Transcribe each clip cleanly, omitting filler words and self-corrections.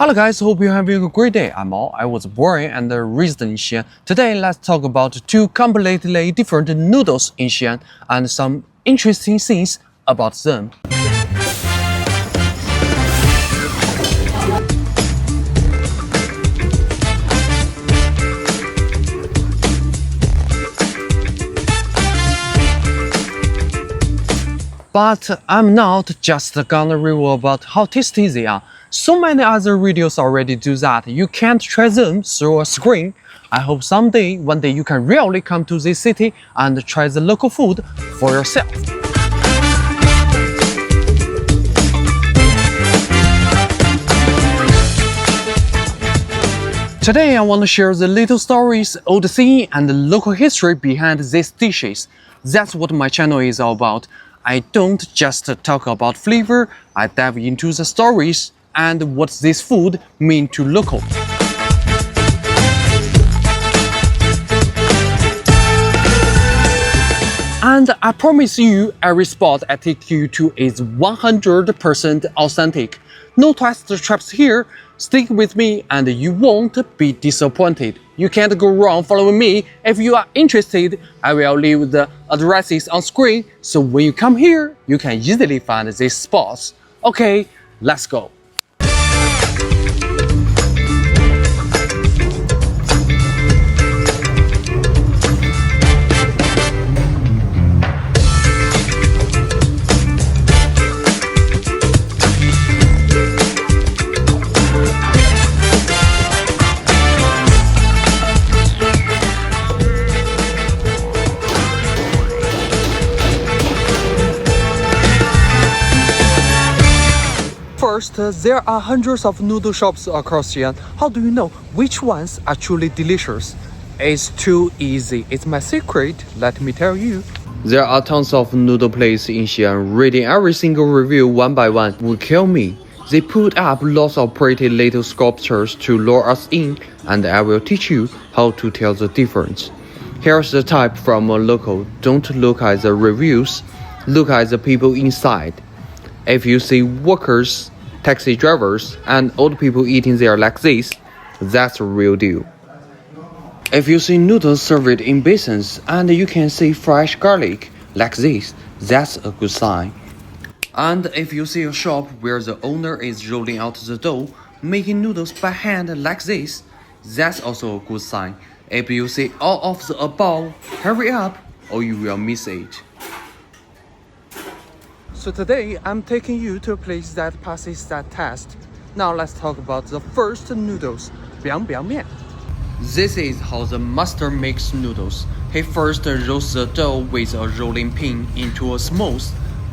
Hello guys, hope you're having a great day. I'm Mao. I was born and raised in Xi'an. Today, let's talk about two completely different noodles in Xi'an and some interesting things about them. But I'm not just gonna review about how tasty they are. So many other videos already do that. You can't try them through a screen. I hope someday, one day you can really come to this city and try the local food for yourself. Today I want to share the little stories, old scene, and the local history behind these dishes. That's what my channel is all about. I don't just talk about flavor, I dive into the stories and what this food mean to local. And I promise you, every spot I take you to is 100% authentic. No tourist traps here. Stick with me and you won't be disappointed. You can't go wrong following me. If you are interested, I will leave the addresses on screen, so when you come here, you can easily find these spots. Okay, let's go. First, there are hundreds of noodle shops across Xi'an. How do you know which ones are truly delicious? It's too easy. It's my secret, let me tell you. There are tons of noodle places in Xi'an. Reading every single review one by one would kill me. They put up lots of pretty little sculptures to lure us in, and I will teach you how to tell the difference. Here's the type from a local. Don't look at the reviews, look at the people inside. If you see workers, taxi drivers, and old people eating there like this, that's a real deal. If you see noodles served in basins and you can see fresh garlic like this, that's a good sign. And if you see a shop where the owner is rolling out the dough, making noodles by hand like this, that's also a good sign. If you see all of the above, hurry up or you will miss it. So today, I'm taking you to a place that passes that test. Now let's talk about the first noodles, biangbiang. This is how the master makes noodles. He first rolls the dough with a rolling pin into a smooth,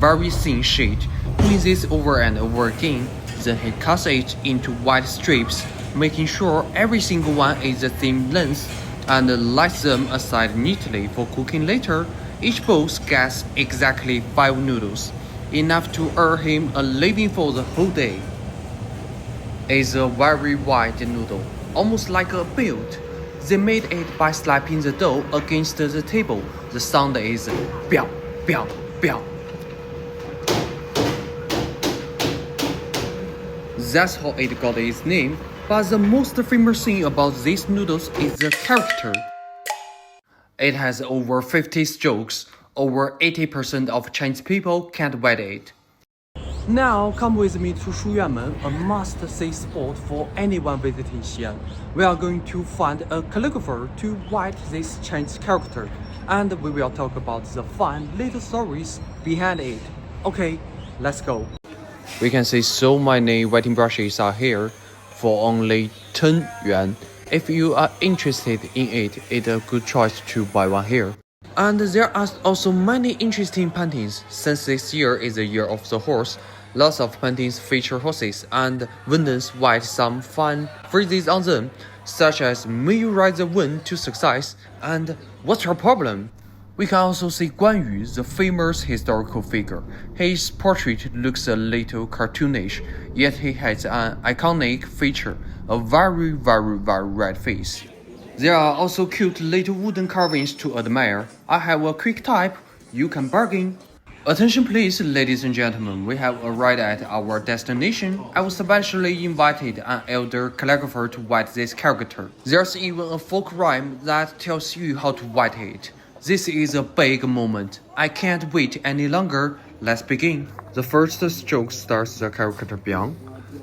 very thin sheet, doing this over and over again. Then he cuts it into wide strips, making sure every single one is the same length, and lights them aside neatly for cooking later. Each bowl gets exactly 5 noodles. Enough to earn him a living for the whole day. It's a very wide noodle, almost like a build. They made it by slapping the dough against the table. The sound is biang, biang, biang. That's how it got its name, but the most famous thing about these noodles is the character. It has over 50 strokes. Over 80% of Chinese people can't wait it. Now come with me to Shuyuanmen, a must-see spot for anyone visiting Xi'an. We are going to find a calligrapher to write this Chinese character, and we will talk about the fun little stories behind it. Okay, let's go. We can see so many writing brushes are here for only 10 yuan. If you are interested in it, it's a good choice to buy one here. And there are also many interesting paintings. Since this year is the year of the horse, lots of paintings feature horses, and vendors write some fun phrases on them, such as "May you ride the wind to success" and "What's your problem?" We can also see Guan Yu, the famous historical figure. His portrait looks a little cartoonish, yet he has an iconic feature, a very red face. There are also cute little wooden carvings to admire. I have a quick type, you can bargain. Attention please, ladies and gentlemen, we have arrived at our destination. I was specially invited an elder calligrapher to write this character. There's even a folk rhyme that tells you how to write it. This is a big moment. I can't wait any longer. Let's begin. The first stroke starts the character biang.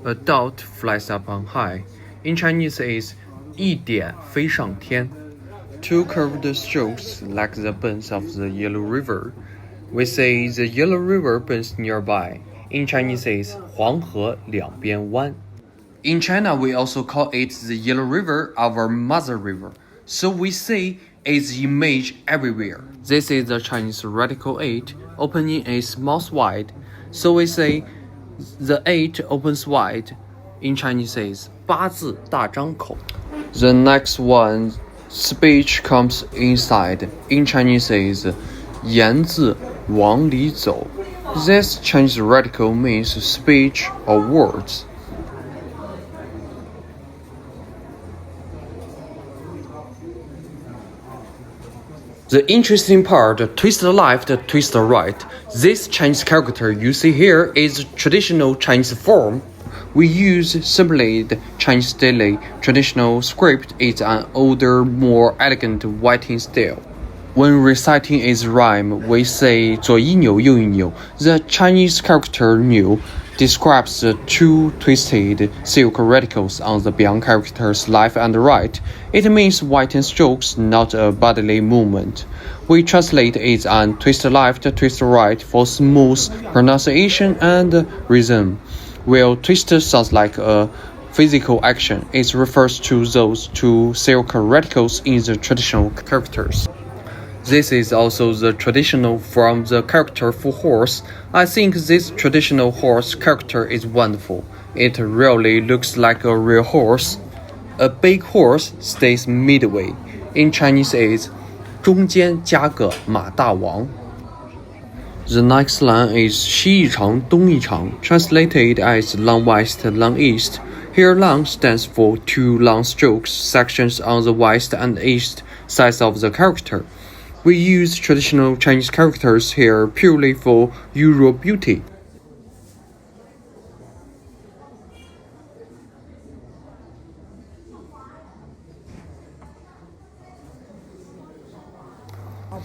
A dot flies up on high. In Chinese is 一点飞上天. Two curved strokes like the bends of the Yellow River. We say the Yellow River bends nearby. In Chinese is 黄河两边弯. In China, we also call it the Yellow River, our mother river. So we say its image everywhere. This is the Chinese radical 8, opening its mouth wide. So we say the 8 opens wide. In Chinese is 八字大张口. The next one, speech comes inside. In Chinese is 言字往里走. This Chinese radical means speech or words. The interesting part, twist left, twist right. This Chinese character you see here is traditional Chinese form. We use simply the Chinese daily traditional script. It's an older, more elegant writing style. When reciting its rhyme, we say 左一扭右一扭. The Chinese character 扭 describes the two twisted silk radicals on the biang character's left and right. It means white strokes, not a bodily movement. We translate it as twist left, twist right for smooth pronunciation and rhythm. While twist sounds like a physical action, it refers to those two silk radicals in the traditional characters. This is also the traditional from the character for horse. I think this traditional horse character is wonderful. It really looks like a real horse. A big horse stays midway. In Chinese is 中间加个马大王. The next line is 西一长东一长, translated as long west, long east. Here long stands for two long strokes sections on the west and east sides of the character. We use traditional Chinese characters here purely for Euro beauty.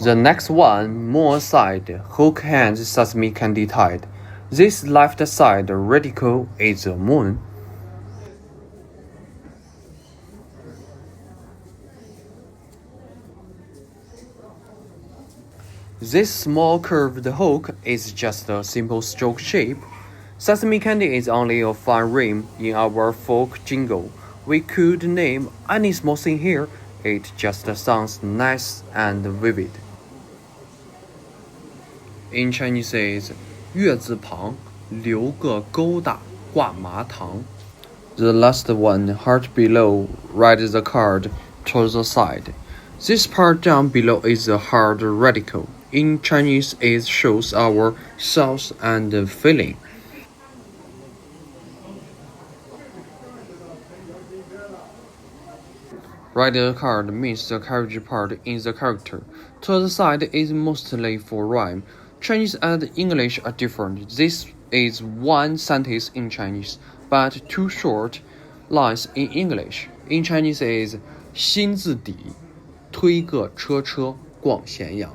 The next one, more side, hook hands sesame candy tied. This left side radical is the moon. This small curved hook is just a simple stroke shape. Sesame candy is only a fun rhyme in our folk jingle. We could name any small thing here. It just sounds nice and vivid. In Chinese is 月字旁留个勾搭挂麻糖. The last one, heart below, write the card to the side. This part down below is a hard radical. In Chinese, it shows our thoughts and feeling. Write a card means the carriage part in the character. To the side is mostly for rhyme. Chinese and English are different. This is one sentence in Chinese, but two short lines in English. In Chinese is 心字底推个车车逛咸阳.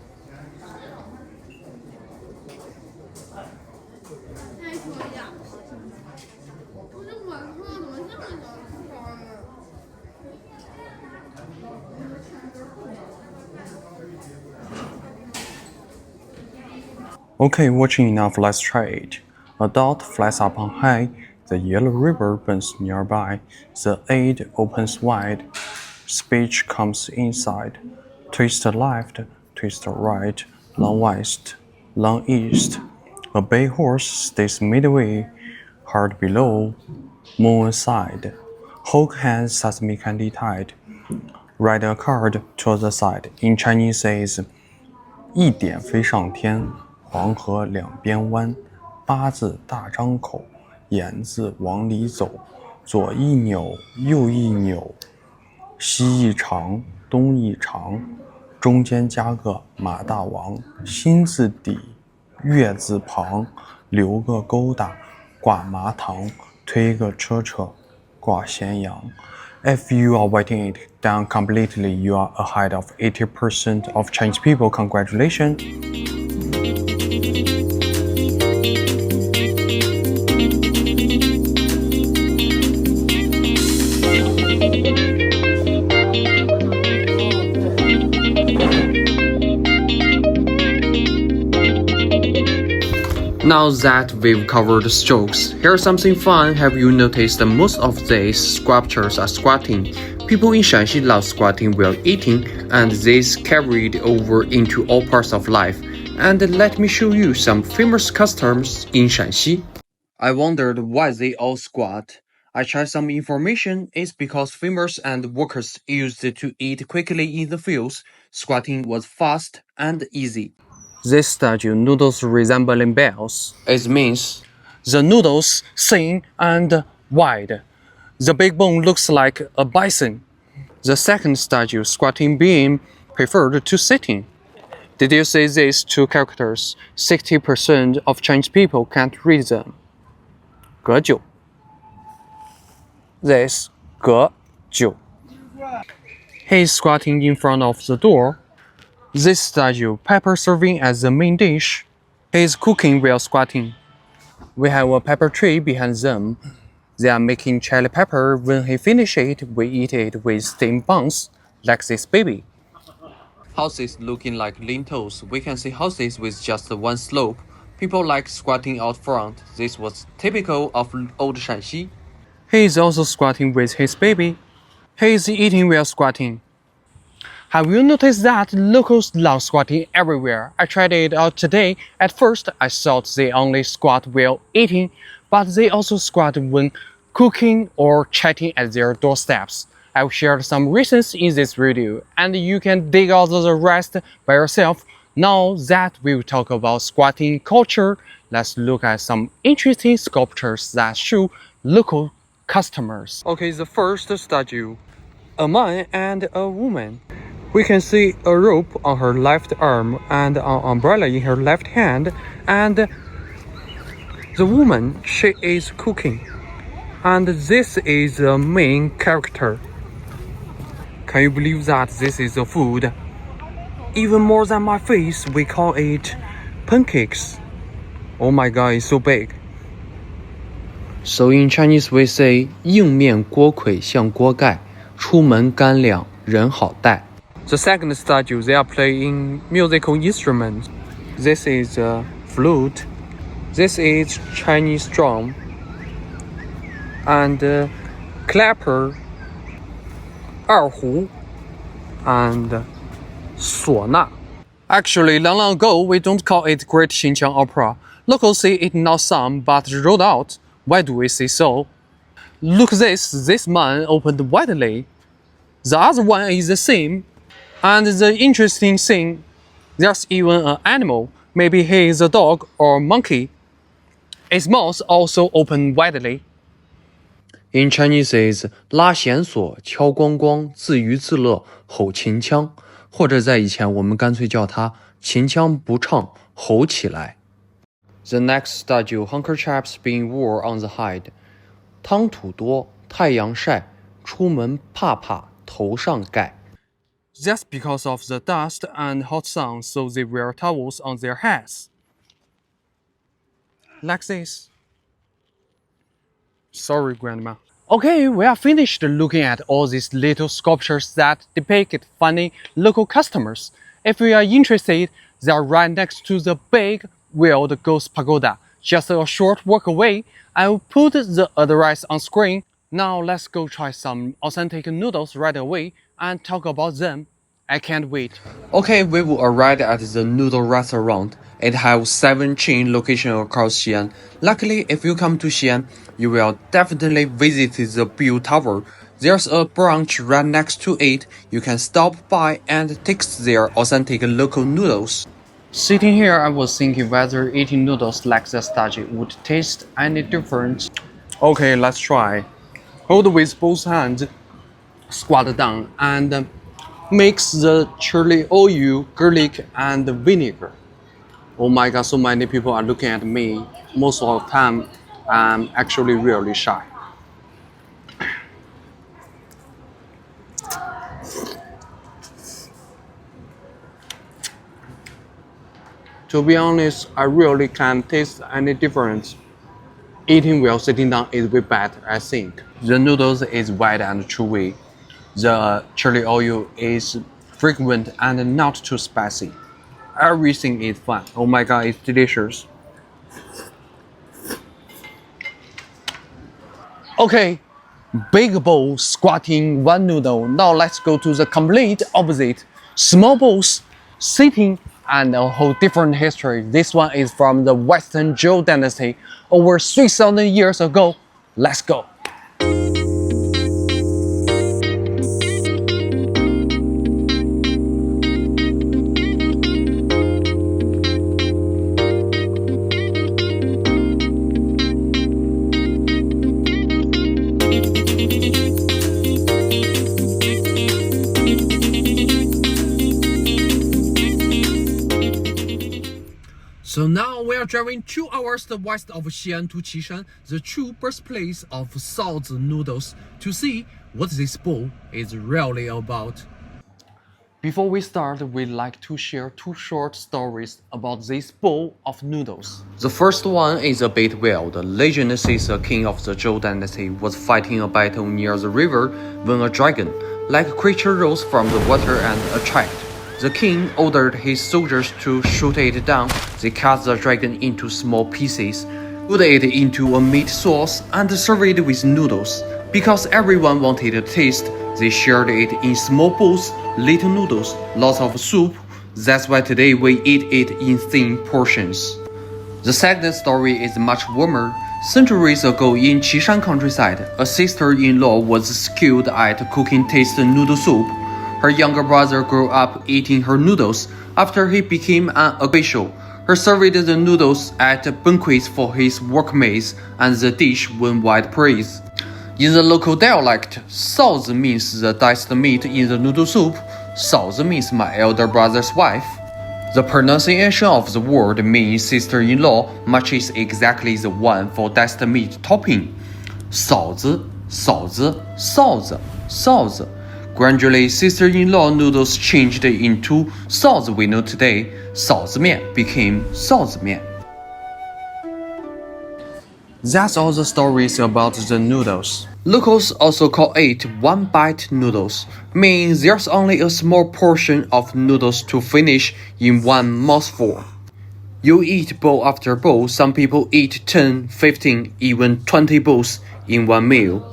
Okay, watching enough, let's try it. A dot flies up on high, the Yellow River bends nearby, the 8 opens wide, speech comes inside, twist left, twist right, long west, long east, a bay horse stays midway, heart below, moon side, hook hands sesame candy tied, write a card to the side. In Chinese is 一点飞上天，黄河两边弯，八字大张口，言字往里走，左一扭，右一扭，西一长，东一长，中间加个马大王，心字底月字旁留个勾搭，挂麻糖，推个车车，挂咸阳。If you are writing it down completely, you are ahead of 80% of Chinese people. Congratulations! Now that we've covered strokes, here's something fun. Have you noticed that most of these sculptures are squatting? People in Shaanxi love squatting while eating, and this carried over into all parts of life. And let me show you some famous customs in Shaanxi. I wondered why they all squat. I tried some information. It's because farmers and workers used to eat quickly in the fields. Squatting was fast and easy. This statue, noodles resembling bells. It means the noodles thin and wide. The big bone looks like a bison. The second statue, squatting being preferred to sitting. Did you see these two characters? 60% of Chinese people can't read them. 隔久. This 隔久. He is squatting in front of the door. This statue, pepper serving as the main dish. He is cooking while squatting. We have a pepper tree behind them. They are making chili pepper. When he finishes it, we eat it with steamed buns, like this baby. Houses looking like lintels. We can see houses with just one slope. People like squatting out front. This was typical of old Shaanxi. He is also squatting with his baby. He is eating while squatting. Have you noticed that locals love squatting everywhere? I tried it out today. At first, I thought they only squat while eating, but they also squat when cooking or chatting at their doorsteps. I've shared some reasons in this video, and you can dig out the rest by yourself. Now that we've talked about squatting culture, let's look at some interesting sculptures that show local customers. Okay, the first statue, a man and a woman. We can see a rope on her left arm and an umbrella in her left hand, and the woman, she is cooking. And this is the main character. Can you believe that this is the food? Even more than my face, we call it pancakes. Oh my god, it's so big. So in Chinese we say 硬面锅盔像锅盖，出门干粮人好带. The second statue, they are playing musical instruments. This is a flute. This is Chinese drum. And clapper, 二胡, and 唢呐. Actually, long ago, we don't call it Great Xinjiang Opera. Locals say it not sung, but rolled out. Why do we say so? Look this man opened widely. The other one is the same. And the interesting thing, there's even an animal. Maybe he is a dog or monkey. Its mouth also open widely. In Chinese is 拉弦索，敲光光，自娱自乐，吼秦腔。或者在以前我们干脆叫它秦腔不唱，吼起来。The next statue, handkerchiefs being worn on the head. 汤土多，太阳晒，出门怕怕，头上盖。Just because of the dust and hot sun, so they wear towels on their heads. Like this. Sorry, Grandma. Okay, we are finished looking at all these little sculptures that depict funny local customers. If you are interested, they are right next to the big wheeled ghost pagoda, just a short walk away. I will put the address on screen. Now let's go try some authentic noodles right away and talk about them. I can't wait. Okay, we will arrive at the noodle restaurant. It has 7 chain locations across Xi'an. Luckily, if you come to Xi'an, you will definitely visit the Biu Tower. There's a branch right next to it. You can stop by and taste their authentic local noodles. Sitting here, I was thinking whether eating noodles like the statue would taste any different. Okay, let's try. Hold with both hands, squat down, and mix the chili oil, garlic, and vinegar. Oh my god, so many people are looking at me. Most of the time, I'm actually really shy. To be honest, I really can't taste any difference. Eating while sitting down is way better, I think. The noodles is white and chewy. The chili oil is frequent and not too spicy. Everything is fun. Oh my god, it's delicious. Okay, big bowl squatting one noodle. Now let's go to the complete opposite. Small bowls sitting and a whole different history. This one is from the Western Zhou dynasty over 3,000 years ago. Let's go. So now we are driving 2 hours west of Xi'an to Qishan, the true birthplace of saozi noodles, to see what this bowl is really about. Before we start, we'd like to share two short stories about this bowl of noodles. The first one is a bit wild. Legend says a king of the Zhou dynasty was fighting a battle near the river when a dragon-like creature rose from the water and attacked. The king ordered his soldiers to shoot it down. They cut the dragon into small pieces, put it into a meat sauce, and served it with noodles. Because everyone wanted a taste, they shared it in small bowls, little noodles, lots of soup. That's why today we eat it in thin portions. The second story is much warmer. Centuries ago in Qishan countryside, a sister-in-law was skilled at cooking tasty noodle soup. Her younger brother grew up eating her noodles after he became an official. He served the noodles at banquets for his workmates, and the dish won wide praise. In the local dialect, saozi means the diced meat in the noodle soup. Saozi means my elder brother's wife. The pronunciation of the word means sister-in-law matches exactly the one for diced meat topping. Saozi, saozi, saozi, saozi. Gradually, sister-in-law noodles changed into saozi we know today. 臊子面 became 臊子面. That's all the stories about the noodles. Locals also call it one-bite noodles, meaning there's only a small portion of noodles to finish in one mouthful. You eat bowl after bowl. Some people eat 10, 15, even 20 bowls in one meal.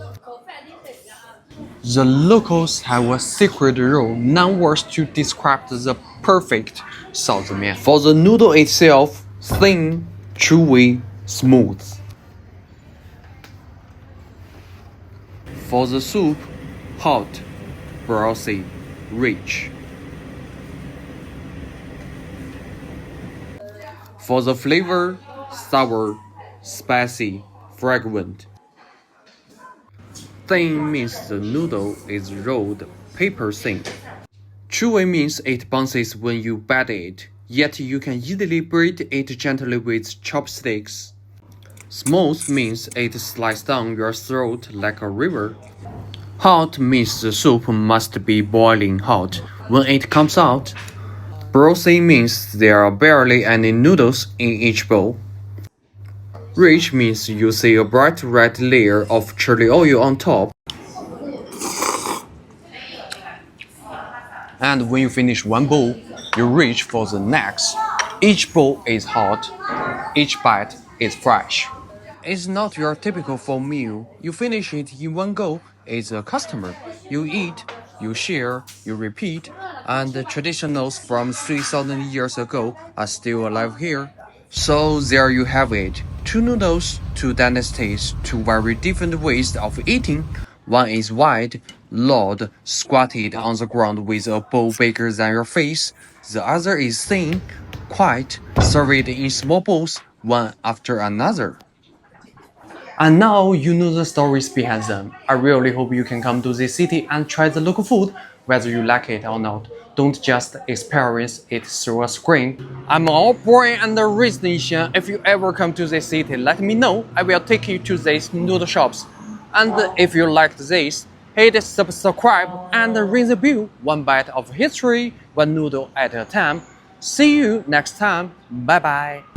The locals have a secret rule, 9 words to describe the perfect 臊子面. For the noodle itself, thin, chewy, smooth. For the soup, hot, browsy, rich. For the flavor, sour, spicy, fragrant. Thin means the noodle is rolled paper thin. Chewy means it bounces when you bite it, yet you can easily break it gently with chopsticks. Smooth means it slides down your throat like a river. Hot means the soup must be boiling hot when it comes out. Browsy means there are barely any noodles in each bowl. Rich means you see a bright red layer of chili oil on top. And when you finish one bowl, you reach for the next. Each bowl is hot, each bite is fresh. It's not your typical full meal. You finish it in one go. It's a customer. You eat, you share, you repeat, and the traditionals from 3,000 years ago are still alive here. So there you have it. 2 noodles, 2 dynasties, 2 very different ways of eating. One is wide, loud, squatted on the ground with a bowl bigger than your face. The other is thin, quiet, served in small bowls, one after another. And now you know the stories behind them. I really hope you can come to this city and try the local food, whether you like it or not. Don't just experience it through a screen. I'm all born and raised in Xi'an. If you ever come to this city, let me know. I will take you to these noodle shops. And if you liked this, hit subscribe and ring the bell. One bite of history, one noodle at a time. See you next time. Bye bye.